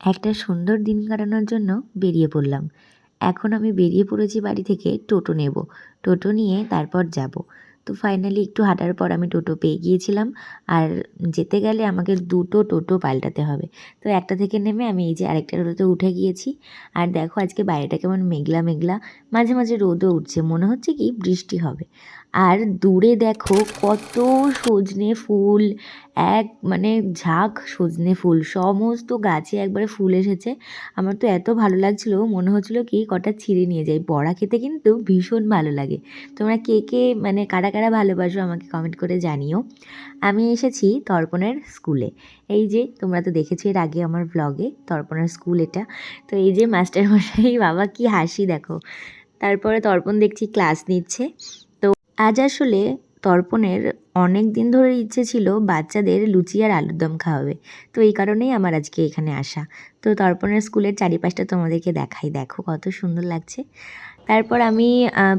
একটা সুন্দর দিন কাটানোর জন্য বেরিয়ে পড়লাম। এখন আমি বেরিয়ে পড়েছি বাড়ি থেকে টোটো নেব। টোটো নিয়ে তারপর যাব। তো ফাইনালি একটু হাঁটার পর আমি টোটো পেয়ে গিয়েছিলাম। আর যেতে গেলে আমাকে ২ টো টোটো পাল্টাতে হবে। তো একটা থেকে নেমে আমি এই যে আরেকটা টোটোতে উঠে গিয়েছি। আর দেখো আজকে বাইরেটা কেমন মেঘলা, মেঘলা। মাঝে, মাঝে রোদও উঠছে। মনে হচ্ছে কি বৃষ্টি হবে। আর দূরে দেখো কত সজনে ফুল, মানে ঝাঁক সজনে ফুল। সমস্ত গাছে একবারে ফুল এসেছে। আমার তো এত ভালো লাগছিল, মনে হচ্ছিল কি কটা ছিঁড়ে নিয়ে যাই। বড়া খেতে কিন্তু ভীষণ ভালো লাগে। তোমরা কে কে মানে কারা কারা ভালোবাসো আমাকে কমেন্ট করে জানিও। আমি এসেছি তর্পণের স্কুলে। এই যে তোমরা তো দেখেছো এর আগে আমার ভ্লগে তর্পণের স্কুল এটা। তো এই যে মাস্টারমশাই, বাবা কি হাসি দেখো। তারপরে তর্পণ দেখছি ক্লাস নিচ্ছে। তো আজ আসলে তর্পণের অনেক দিন ধরে ইচ্ছে ছিল বাচ্চাদের লুচি আর আলুর দম খাওয়াবে। তো এই কারণেই আমার আজকে এখানে আসা। তো তর্পণের স্কুলের চারিপাশটা তোমাদেরকে দেখাই, দেখো কত সুন্দর লাগছে। তারপর আমি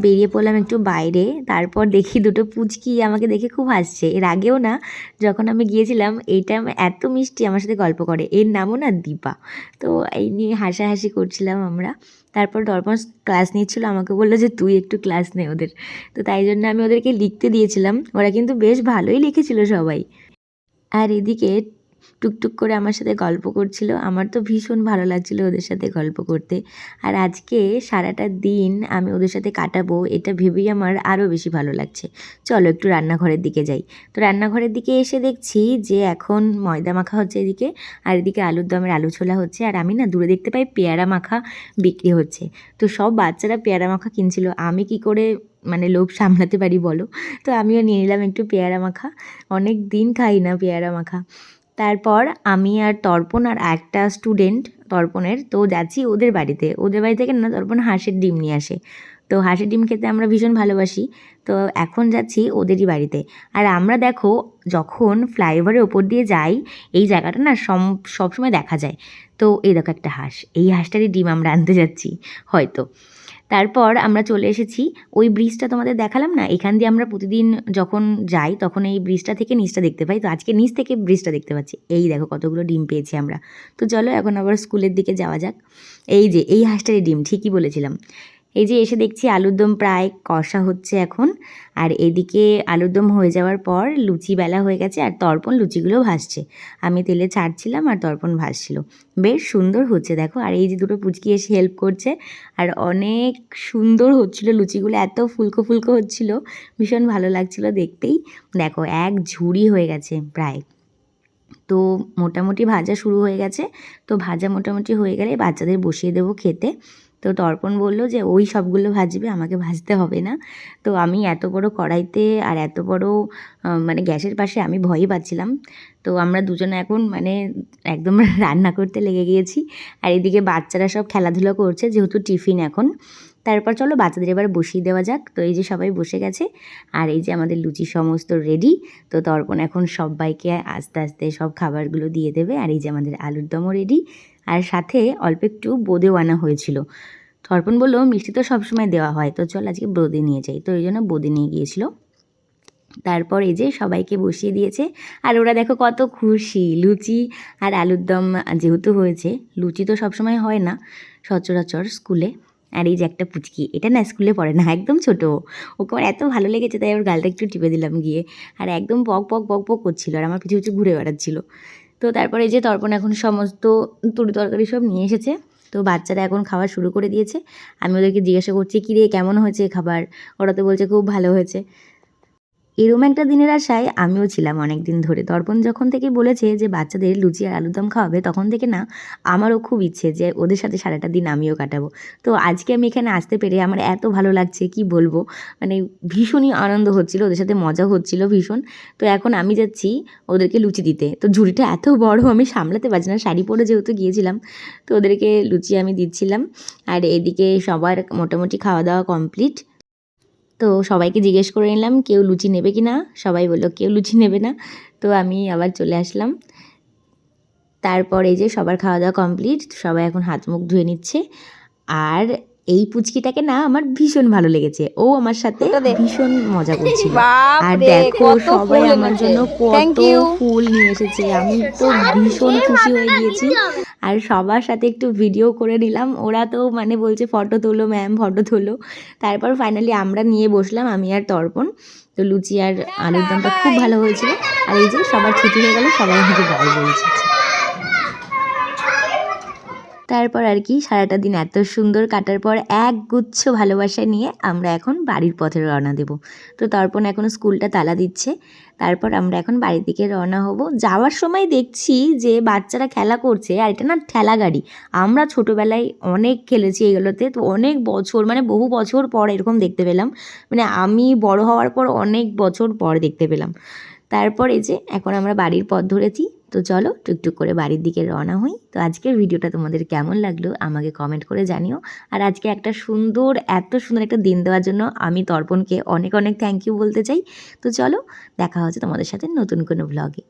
বেরিয়ে পড়লাম একটু বাইরে। তারপর দেখি দুটো পুচকি আমাকে দেখে খুব হাসছে। এর আগেও না যখন আমি গিয়েছিলাম এইটা এত মিষ্টি আমার সাথে গল্প করে। এর নামও না দীপা। তো এই নিয়ে হাসাহাসি করছিলাম আমরা। তারপর দর্পণ ক্লাস নিচ্ছিল, আমাকে বললো যে তুই একটু ক্লাস নে ওদের। তো তাই জন্য আমি ওদেরকে লিখতে দিয়েছিলাম। ওরা কিন্তু বেশ ভালোই লিখেছিল সবাই। আর এদিকে টুকটুক করে আমার সাথে গল্প করছিল। আমার তো ভীষণ ভালো লাগছিল ওদের সাথে গল্প করতে। আর আজকে সারাটা দিন আমি ওদের সাথে কাটাবো এটা ভেবেই আমার আরও বেশি ভালো লাগছে। চলো একটু রান্নাঘরের দিকে যাই। তো রান্নাঘরের দিকে এসে দেখছি যে এখন ময়দা মাখা হচ্ছে এদিকে, আর এদিকে আলুর দমের আলু ছোলা হচ্ছে। আর আমি না দূরে দেখতে পাই পেয়ারা মাখা বিক্রি হচ্ছে। তো সব বাচ্চারা পেয়ারা মাখা কিনছিল, আমি কি করে মানে লোভ সামলাতে পারি বলো। তো আমিও নিয়ে নিলাম একটু পেয়ারা মাখা। অনেক দিন খাই না পেয়ারা মাখা। তারপর আমি আর তর্পণ আর একটা স্টুডেন্ট তর্পণের তো যাচ্ছি ওদের বাড়িতে। ওদের বাড়ি থেকে না তর্পণ হাঁসের ডিম নিয়ে আসে। তো হাঁসের ডিম খেতে আমরা ভীষণ ভালোবাসি। তো এখন যাচ্ছি ওদেরই বাড়িতে। আর আমরা দেখো যখন ফ্লাইওভারের ওপর দিয়ে যাই, এই জায়গাটা না সবসময় দেখা যায়। তো এই দেখো একটা হাঁস, এই হাঁসটারই ডিম আমরা আনতে যাচ্ছি হয়তো। তারপর আমরা চলে এসেছি ওই ব্রিজটা তোমাদের দেখালাম না, এখান দিয়ে আমরা প্রতিদিন যখন যাই তখন এই ব্রিজটা থেকে নিচটা দেখতে পাই। তো আজকে নিচ থেকে ব্রিজটা দেখতে পাচ্ছি। এই দেখো কতগুলো ডিম পেয়েছি আমরা। তো চলো এখন আবার স্কুলের দিকে যাওয়া যাক। এই যে এই হাঁসটারই ডিম, ঠিকই বলেছিলাম। এই যে এসে দেখছি আলুর দম প্রায় কষা হচ্ছে এখন। আর এদিকে আলুর দম হয়ে যাওয়ার পর লুচি বেলা হয়ে গেছে, আর তর্পণ লুচিগুলো ভাজছে। আমি তেলে ছাড়ছিলাম আর তর্পণ ভাজছিল। বেশ সুন্দর হচ্ছে দেখো। আর এই যে দুটো পুচকি এসে হেল্প করছে। আর অনেক সুন্দর হচ্ছিল লুচিগুলো, এত ফুলকো ফুলকো হচ্ছিল, ভীষণ ভালো লাগছিল দেখতেই। দেখো এক ঝুড়ি হয়ে গেছে প্রায়। তো মোটামুটি ভাজা শুরু হয়ে গেছে। তো ভাজা মোটামুটি হয়ে গেলে বাচ্চাদের বসিয়ে দেবো খেতে। তো তর্পণ বলল যে ওই সবগুলো ভাজবে, আমাকে ভাজতে হবে না। তো আমি এত বড় কড়াইতে আর এত বড় মানে গ্যাসের পাশে আমি ভয়ই পাচ্ছিলাম। তো আমরা দুজনে এখন মানে একদম রান্না করতে লেগে গিয়েছি। আর এদিকে বাচ্চারা সব খেলাধুলো করছে যেহেতু টিফিন এখন। তারপর চলো বাচ্চাদের এবার বসিয়ে দেওয়া যাক। তো এই যে সবাই বসে গেছে। আর এই যে আমাদের লুচি সমস্ত রেডি। তো তর্পণ এখন সবাইকে আস্তে আস্তে সব খাবারগুলো দিয়ে দেবে। আর এই যে আমাদের আলুর দমও রেডি। আর সাথে অল্প একটু বোঁদেও আনা হয়েছিল। তর্পণ বলল মিষ্টি তো সবসময় দেওয়া হয়, তো চল আজকে বোঁদে নিয়ে যাই। তো এই জন্য বোঁদে নিয়ে গিয়েছিল। তারপর এই যে সবাইকে বসিয়ে দিয়েছে। আর ওরা দেখো কত খুশি, লুচি আর আলুর দম যেহেতু হয়েছে। লুচি তো সবসময় হয় না সচরাচর স্কুলে। আর এই যে একটা পুচকি, এটা না স্কুলে পড়ে না, একদম ছোটো। ওকে আমার এত ভালো লেগেছে তাই ওর গালটা একটু টিপে দিলাম গিয়ে। আর একদম পক পক পক পক করছিল আর আমার পিছু পিছু ঘুরে বেড়াচ্ছিল। তো তারপরে এই যে তর্পণ এখন সমস্ত তরি তরকারি সব নিয়ে এসেছে। তো বাচ্চারা এখন খাওয়া শুরু করে দিয়েছে। আমি ওদেরকে জিজ্ঞাসা করছি কী রে কেমন হয়েছে খাবার। ওরা তো বলছে খুব ভালো হয়েছে। এরম একটা দিনের আশায় আমিও ছিলাম অনেক দিন ধরে। তর্পণ যখন থেকে বলেছে যে বাচ্চাদের লুচি আর আলুর দম খাওয়াবে, তখন থেকে না আমারও খুব ইচ্ছে যে ওদের সাথে সারাটা দিন আমিও কাটাবো। তো আজকে আমি এখানে আসতে পেরে আমার এত ভালো লাগছে কি বলবো। মানে ভীষণই আনন্দ হচ্ছিল, ওদের সাথে মজা হচ্ছিল ভীষণ। তো এখন আমি যাচ্ছি ওদেরকে লুচি দিতে। তো ঝুড়িটা এত বড় আমি সামলাতে পারছি না, শাড়ি পরে যেহেতু গিয়েছিলাম। তো ওদেরকে লুচি আমি দিচ্ছিলাম। আর এদিকে সবার মোটামুটি খাওয়া দাওয়া কমপ্লিট। তো সবাইকে জিজ্ঞেস করে নিলাম কেউ লুচি নেবে কি না। সবাই বললো কেউ লুচি নেবে না। তো আমি আবার চলে আসলাম। তারপর এই যে সবার খাওয়া দাওয়া কমপ্লিট, সবাই এখন হাত মুখ ধুয়ে নিচ্ছে। আর এই পুচকিটাকে না আমার ভীষণ ভালো লেগেছে, ও আমার সাথে ভীষণ মজা করছিল। আর দেখো সবাই আমার জন্য কত ফুল নিয়ে এসেছে, আমি তো ভীষণ খুশি হয়ে গিয়েছি। আর সবার সাথে একটু ভিডিও করে নিলাম। ওরা তো মানে বলছে ফটো তোলো ম্যাম, ফটো তোলো। তারপর ফাইনালি আমরা নিয়ে বসলাম, আমি আর তর্পণ। তো লুচি আর আলুর দমটা খুব ভালো হয়েছিল। আর এই যে সবার ছুটি হয়ে গেল, সবাই আমাকে বাই বলছে। তারপর আর কি সারাটা দিন এত সুন্দর কাটার পর এক গুচ্ছ ভালোবাসা নিয়ে আমরা এখন বাড়ির পথে রওনা দেব। তো তর্পণ এখন স্কুলটা তালা দিচ্ছে। তারপর আমরা এখন বাড়ির দিকে রওনা হব। যাওয়ার সময় দেখছি যে বাচ্চারা খেলা করছে, আর এটা না ঠেলা গাড়ি। আমরা ছোটোবেলায় অনেক খেলেছি এগুলোতে, তো অনেক বছর মানে বহু বছর পর এরকম দেখতে পেলাম। মানে আমি বড় হওয়ার পর অনেক বছর পর দেখতে পেলাম। তারপর এই যে এখন আমরা বাড়ির পথ ধরেছি। তো চলো টুকটুক করে বাড়ির দিকে রওনা হই। তো আজকের ভিডিওটা তোমাদের কেমন লাগলো আমাকে কমেন্ট করে জানিও। আর আজকে একটা সুন্দর, এত সুন্দর একটা দিন দেওয়ার জন্য আমি তর্পণকে অনেক অনেক থ্যাংক ইউ বলতে চাই। তো চলো দেখা হচ্ছে তোমাদের সাথে নতুন কোনো ভ্লগে।